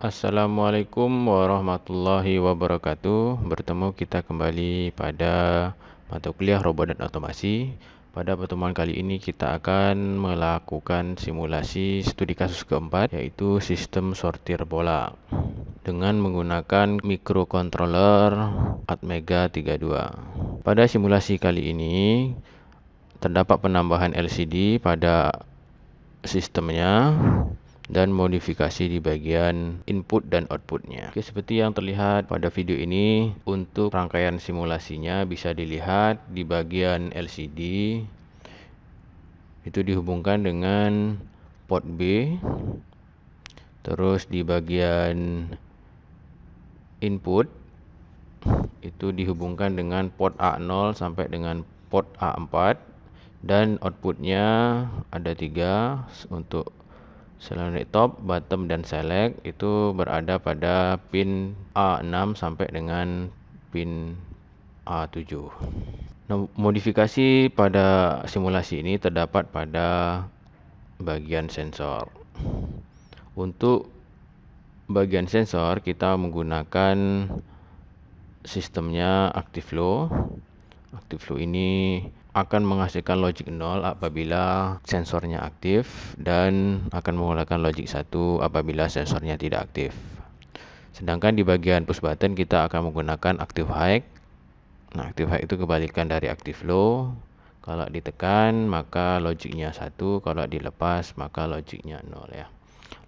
Assalamualaikum warahmatullahi wabarakatuh. Bertemu kita kembali pada mata kuliah robot dan otomasi. Pada pertemuan kali ini kita akan melakukan simulasi studi kasus keempat, yaitu sistem sortir bola dengan menggunakan microcontroller Atmega 32. Pada simulasi kali ini terdapat penambahan LCD pada sistemnya dan modifikasi di bagian input dan outputnya. Oke, seperti yang terlihat pada video ini, untuk rangkaian simulasinya bisa dilihat di bagian LCD itu dihubungkan dengan port B, terus di bagian input itu dihubungkan dengan port A0 sampai dengan port A4, dan outputnya ada 3 untuk solenoid top, bottom, dan select. Itu berada pada pin A6 sampai dengan pin A7. Nah, modifikasi pada simulasi ini terdapat pada bagian sensor. Untuk bagian sensor kita menggunakan sistemnya ActiveFlow. ActiveFlow ini akan menghasilkan logic 0 apabila sensornya aktif dan akan mengeluarkan logic 1 apabila sensornya tidak aktif. Sedangkan di bagian push button kita akan menggunakan active high. Nah, active high itu kebalikan dari ActiveFlow. Kalau ditekan maka logiknya 1, kalau dilepas maka logiknya 0 ya.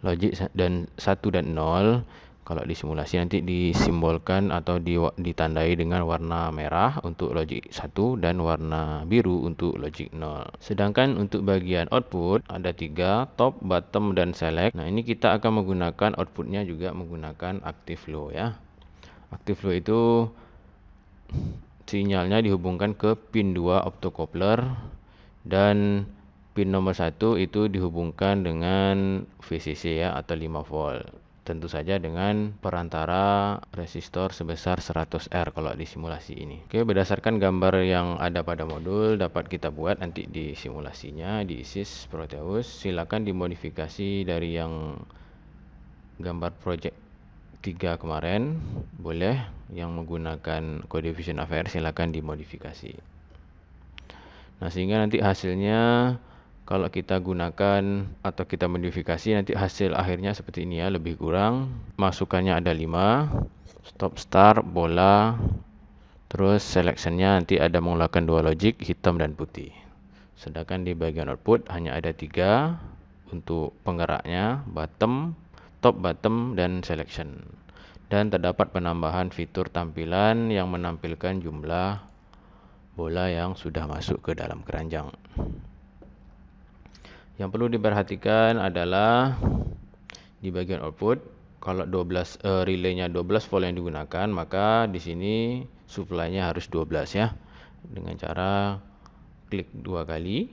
Logik dan 1 dan 0 kalau di simulasi nanti disimbolkan atau ditandai dengan warna merah untuk logic 1 dan warna biru untuk logic 0. Sedangkan untuk bagian output ada 3, top, bottom, dan select. Nah, ini kita akan menggunakan outputnya juga menggunakan ActiveFlow ya. ActiveFlow itu sinyalnya dihubungkan ke pin 2 optocoupler, dan pin nomor 1 itu dihubungkan dengan VCC ya, atau 5 volt. Tentu saja dengan perantara resistor sebesar 100R kalau di simulasi ini. Oke, berdasarkan gambar yang ada pada modul dapat kita buat nanti di simulasinya di ISIS Proteus. Silakan dimodifikasi dari yang gambar project 3 kemarin, boleh. Yang menggunakan kode Vision AVR silakan dimodifikasi. Nah, sehingga nanti hasilnya kalau kita gunakan atau kita modifikasi nanti hasil akhirnya seperti ini ya, lebih kurang. Masukannya ada 5, stop start bola, terus selectionnya nanti ada mengeluarkan 2 logic hitam dan putih. Sedangkan di bagian output hanya ada 3 untuk penggeraknya, bottom, top, bottom, dan selection. Dan terdapat penambahan fitur tampilan yang menampilkan jumlah bola yang sudah masuk ke dalam keranjang. Yang perlu diperhatikan adalah di bagian output, kalau relaynya 12 volt yang digunakan, maka di sini supply-nya harus 12 ya. Dengan cara klik 2 kali.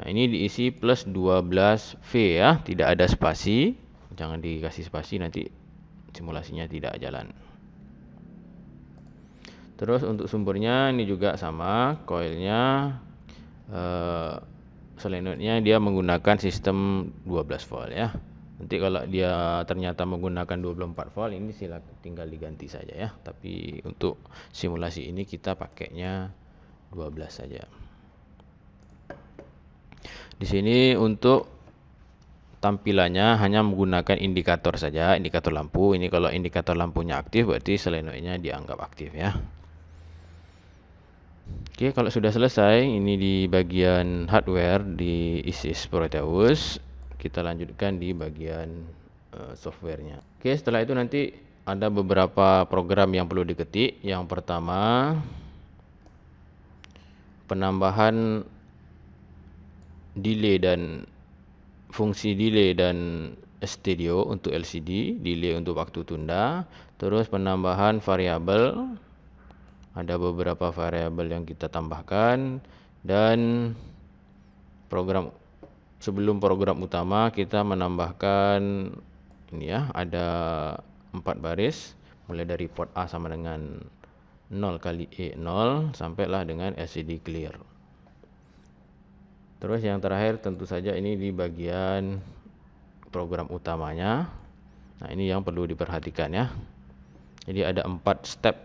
Nah, ini diisi plus 12V ya, tidak ada spasi. Jangan dikasih spasi, nanti simulasinya tidak jalan. Terus untuk sumbernya ini juga sama, coilnya solenoidnya dia menggunakan sistem 12 volt ya. Nanti kalau dia ternyata menggunakan 24 volt, ini tinggal diganti saja ya. Tapi untuk simulasi ini kita pakainya 12 saja. Di sini untuk tampilannya hanya menggunakan indikator saja, indikator lampu. Ini kalau indikator lampunya aktif berarti solenoidnya dianggap aktif ya. Oke, kalau sudah selesai ini di bagian hardware di ISIS Proteus, kita lanjutkan di bagian softwarenya. Oke, setelah itu nanti ada beberapa program yang perlu diketik. Yang pertama, penambahan delay dan fungsi delay dan stereo untuk LCD, delay untuk waktu tunda, terus penambahan variabel. Ada beberapa variabel yang kita tambahkan, dan sebelum program utama kita menambahkan ini ya, ada 4 baris mulai dari port A sama dengan 0 kali E0 sampailah dengan LCD clear. Terus yang terakhir tentu saja ini di bagian program utamanya Nah, ini yang perlu diperhatikan ya. Jadi ada 4 step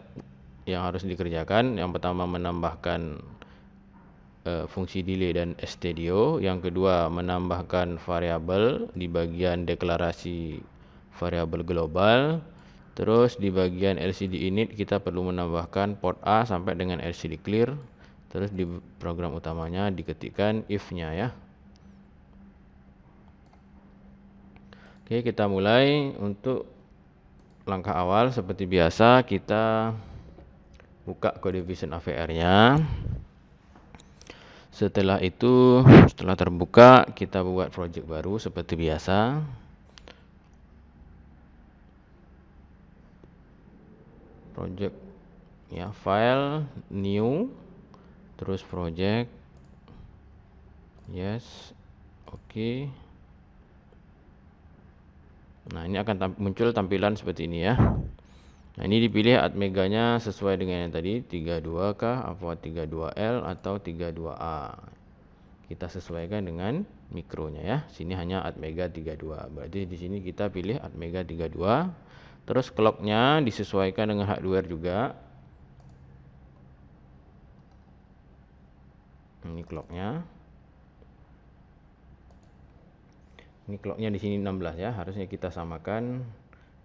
yang harus dikerjakan. Yang pertama menambahkan fungsi delay dan stdio. Yang kedua menambahkan variabel di bagian deklarasi variabel global. Terus di bagian LCD init kita perlu menambahkan port A sampai dengan LCD clear. Terus di program utamanya diketikkan if-nya ya. Oke, kita mulai. Untuk langkah awal seperti biasa kita buka CodeVision AVR-nya. Setelah itu, setelah terbuka, kita buat project baru seperti biasa. Project ya, file new, terus project, yes, oke. Nah, ini akan muncul tampilan seperti ini ya. Nah, ini dipilih Atmega-nya sesuai dengan yang tadi, 32 kah, apa 32L atau 32A. Kita sesuaikan dengan mikronya ya. Sini hanya Atmega 32. Berarti di sini kita pilih Atmega 32. Terus clock-nya disesuaikan dengan hardware juga. Ini clock-nya. Ini clock-nya di sini 16 ya. Harusnya kita samakan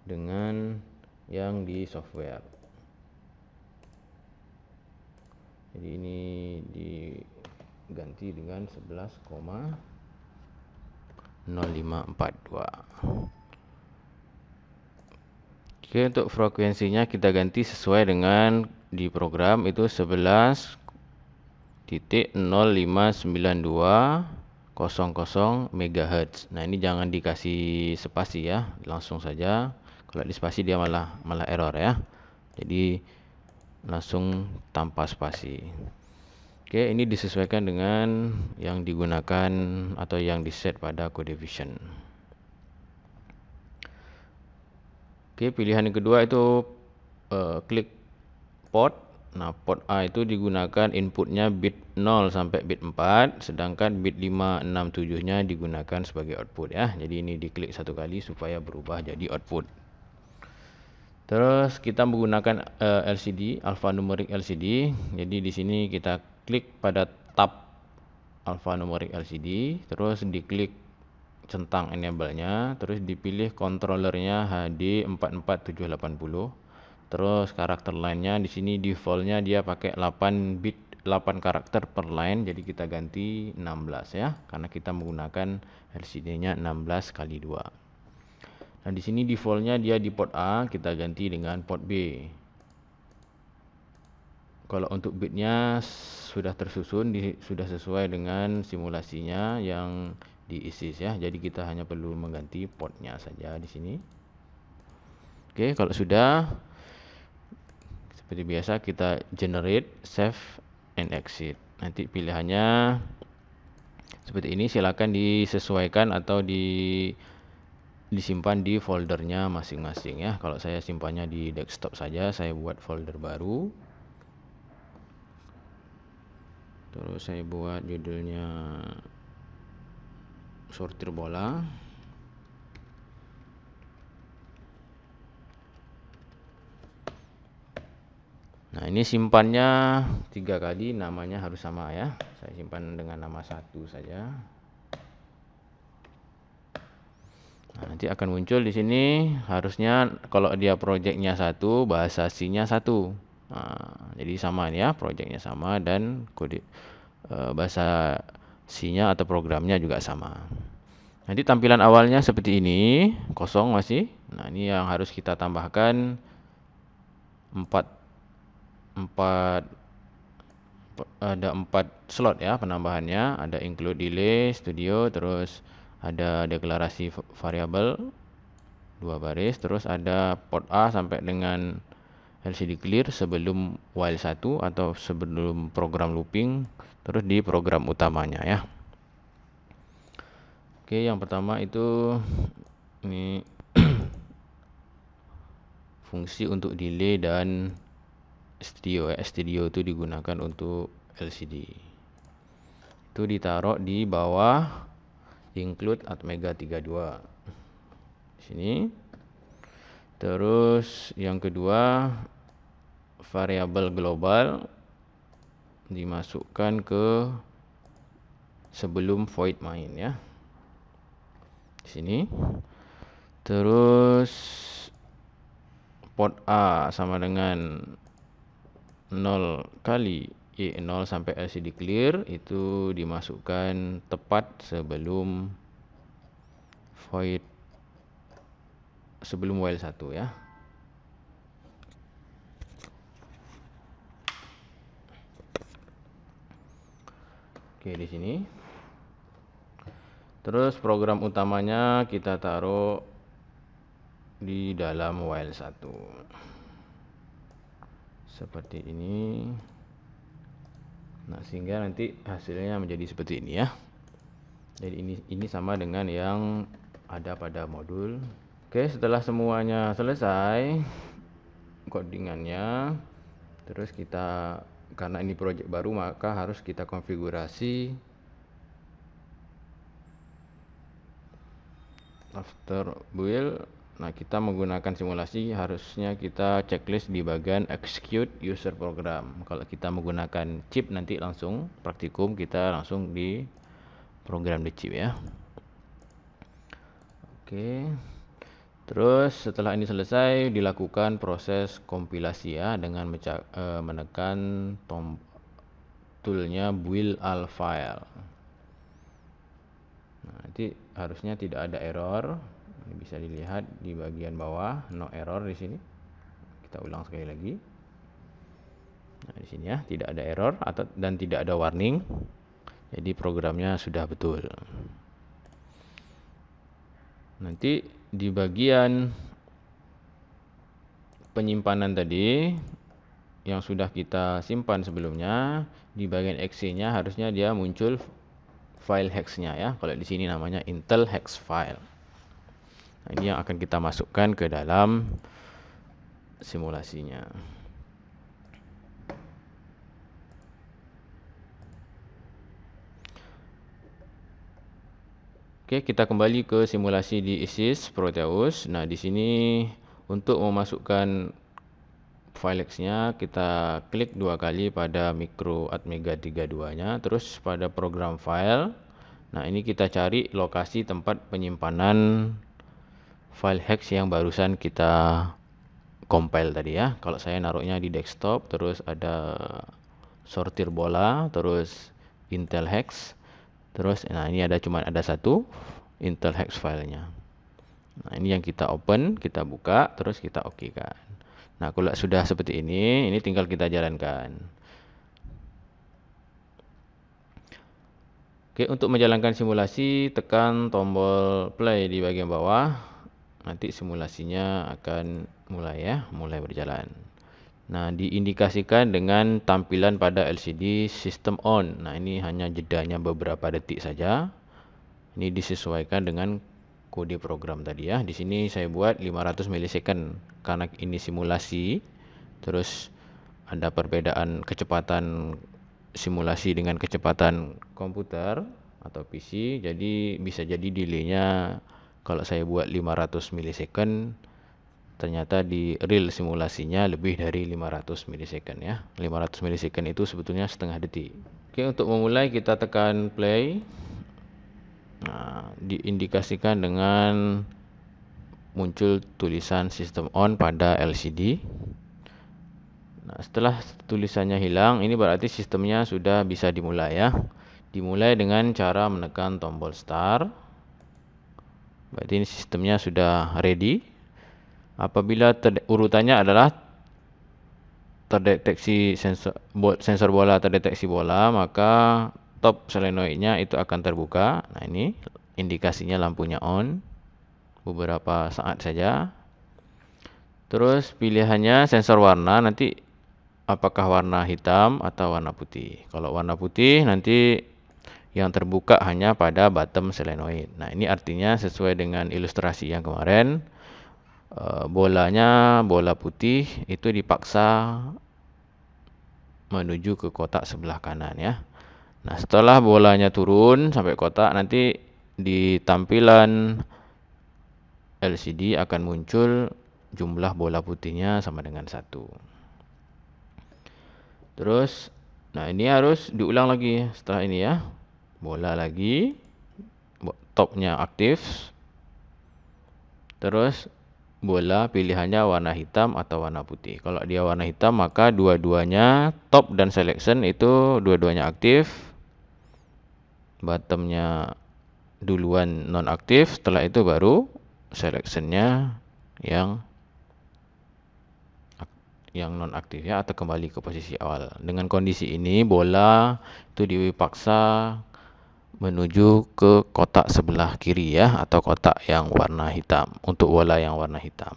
dengan yang di software. Jadi ini diganti dengan 11,0542. Oke, untuk frekuensinya kita ganti sesuai dengan di program itu 11.059200 MHz. Nah, ini jangan dikasih spasi ya, langsung saja. Kalau di spasi dia malah error ya. Jadi langsung tanpa spasi. Oke, ini disesuaikan dengan yang digunakan atau yang diset pada CodeVision. Oke, pilihan yang kedua itu klik port. Nah, port A itu digunakan inputnya bit 0 sampai bit 4, sedangkan bit 567-nya digunakan sebagai output ya. Jadi ini diklik satu kali supaya berubah jadi output. Terus kita menggunakan LCD, alphanumeric LCD. Jadi di sini kita klik pada tab alphanumeric LCD, terus diklik centang enable-nya, terus dipilih controllernya HD44780. Terus karakter line-nya di sini default-nya dia pakai 8 bit 8 karakter per line, jadi kita ganti 16 ya, karena kita menggunakan LCD-nya 16 kali 2. Nah, di sini default-nya dia di port A, kita ganti dengan port B. Kalau untuk bitnya sudah tersusun, sudah sesuai dengan simulasinya yang diisi ya. Jadi kita hanya perlu mengganti portnya saja di sini. Oke, kalau sudah, seperti biasa kita generate, save, and exit. Nanti pilihannya seperti ini, silakan disesuaikan atau disimpan di foldernya masing-masing ya. Kalau saya simpannya di desktop saja, saya buat folder baru. Terus saya buat judulnya sortir bola. Nah, ini simpannya 3 kali, namanya harus sama ya. Saya simpan dengan nama 1 saja. Nah, nanti akan muncul di sini, harusnya kalau dia projectnya 1, bahasa C-nya 1. Nah, jadi sama ya, projectnya sama dan kode bahasa C-nya atau programnya juga sama. Nanti tampilan awalnya seperti ini, kosong masih. Nah, ini yang harus kita tambahkan 4 slot ya penambahannya. Ada include delay, studio, terus ada deklarasi variabel 2 baris, terus ada port A sampai dengan LCD clear sebelum while 1 atau sebelum program looping, terus di program utamanya ya. Oke, yang pertama itu ini fungsi untuk delay dan studio ya. Studio itu digunakan untuk LCD. Itu ditaruh di bawah include Atmega 32. Di sini. Terus yang kedua, variabel global dimasukkan ke sebelum void main ya. Di sini. Terus port A sama dengan 0 kali E0 sampai LCD clear itu dimasukkan tepat sebelum void sebelum while 1 ya. Oke, di sini. Terus program utamanya kita taruh di dalam while 1. Seperti ini. Nah, sehingga nanti hasilnya menjadi seperti ini ya. Jadi ini sama dengan yang ada pada modul. Oke, setelah semuanya selesai codingannya, terus kita, karena ini project baru maka harus kita konfigurasi after build. Nah, kita menggunakan simulasi, harusnya kita checklist di bagian execute user program. Kalau kita menggunakan chip nanti langsung praktikum kita langsung di program di chip ya. Oke. Terus setelah ini selesai dilakukan proses kompilasi ya dengan menekan toolnya build all file. Nah, nanti harusnya tidak ada error. Ini bisa dilihat di bagian bawah, no error di sini. Kita ulang sekali lagi. Nah, di sini ya, tidak ada error dan tidak ada warning. Jadi programnya sudah betul. Nanti di bagian penyimpanan tadi yang sudah kita simpan sebelumnya, di bagian exe-nya harusnya dia muncul file hex-nya ya. Kalau di sini namanya Intel hex file. Nah, ini yang akan kita masukkan ke dalam simulasinya. Oke, kita kembali ke simulasi di ISIS Proteus. Nah, di sini untuk memasukkan file hex-nya kita klik 2 kali pada micro Atmega 32-nya, terus pada program file. Nah, ini kita cari lokasi tempat penyimpanan file hex yang barusan kita compile tadi ya. Kalau saya naruhnya di desktop, terus ada sortir bola, terus Intel hex, terus nah ini cuma ada satu Intel hex filenya. Nah, ini yang kita open, kita buka, terus kita oke kan. Nah, kalau sudah seperti ini tinggal kita jalankan. Oke, untuk menjalankan simulasi tekan tombol play di bagian bawah. Nanti simulasinya akan mulai berjalan. Nah, diindikasikan dengan tampilan pada LCD system on. Nah, ini hanya jedanya beberapa detik saja. Ini disesuaikan dengan kode program tadi ya. Di sini saya buat 500 milisecond karena ini simulasi. Terus ada perbedaan kecepatan simulasi dengan kecepatan komputer atau PC. Jadi bisa jadi delay-nya kalau saya buat 500 milisecond, ternyata di real simulasinya lebih dari 500 milisecond ya. 500 milisecond itu sebetulnya setengah detik. Oke, untuk memulai kita tekan play. Nah, diindikasikan dengan muncul tulisan system on pada LCD. Nah, setelah tulisannya hilang, ini berarti sistemnya sudah bisa dimulai ya. Dimulai dengan cara menekan tombol start. Berarti ini sistemnya sudah ready. Apabila urutannya adalah terdeteksi sensor bola terdeteksi bola, maka top solenoidnya itu akan terbuka. Nah, ini indikasinya lampunya on beberapa saat saja. Terus pilihannya sensor warna, nanti apakah warna hitam atau warna putih. Kalau warna putih nanti yang terbuka hanya pada bottom solenoid. Nah, ini artinya sesuai dengan ilustrasi yang kemarin, bolanya bola putih itu dipaksa menuju ke kotak sebelah kanan ya. Nah, setelah bolanya turun sampai kotak, nanti di tampilan LCD akan muncul jumlah bola putihnya sama dengan 1. Terus, nah ini harus diulang lagi setelah ini ya. Bola lagi, topnya aktif. Terus bola pilihannya warna hitam atau warna putih. Kalau dia warna hitam maka dua-duanya top dan selection itu dua-duanya aktif. Bottomnya duluan non aktif, setelah itu baru selectionnya yang non aktif ya, atau kembali ke posisi awal. Dengan kondisi ini bola itu dipaksa menuju ke kotak sebelah kiri ya, atau kotak yang warna hitam, untuk bola yang warna hitam.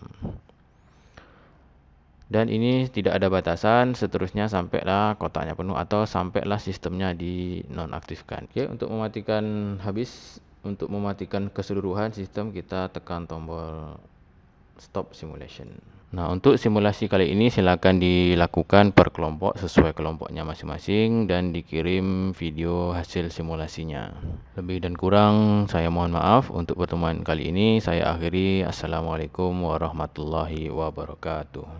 Dan ini tidak ada batasan, seterusnya sampailah kotaknya penuh atau sampailah sistemnya dinonaktifkan. Oke, untuk mematikan keseluruhan sistem, kita tekan tombol stop simulation. Nah, untuk simulasi kali ini silakan dilakukan per kelompok sesuai kelompoknya masing-masing dan dikirim video hasil simulasinya. Lebih dan kurang saya mohon maaf. Untuk pertemuan kali ini saya akhiri. Assalamualaikum warahmatullahi wabarakatuh.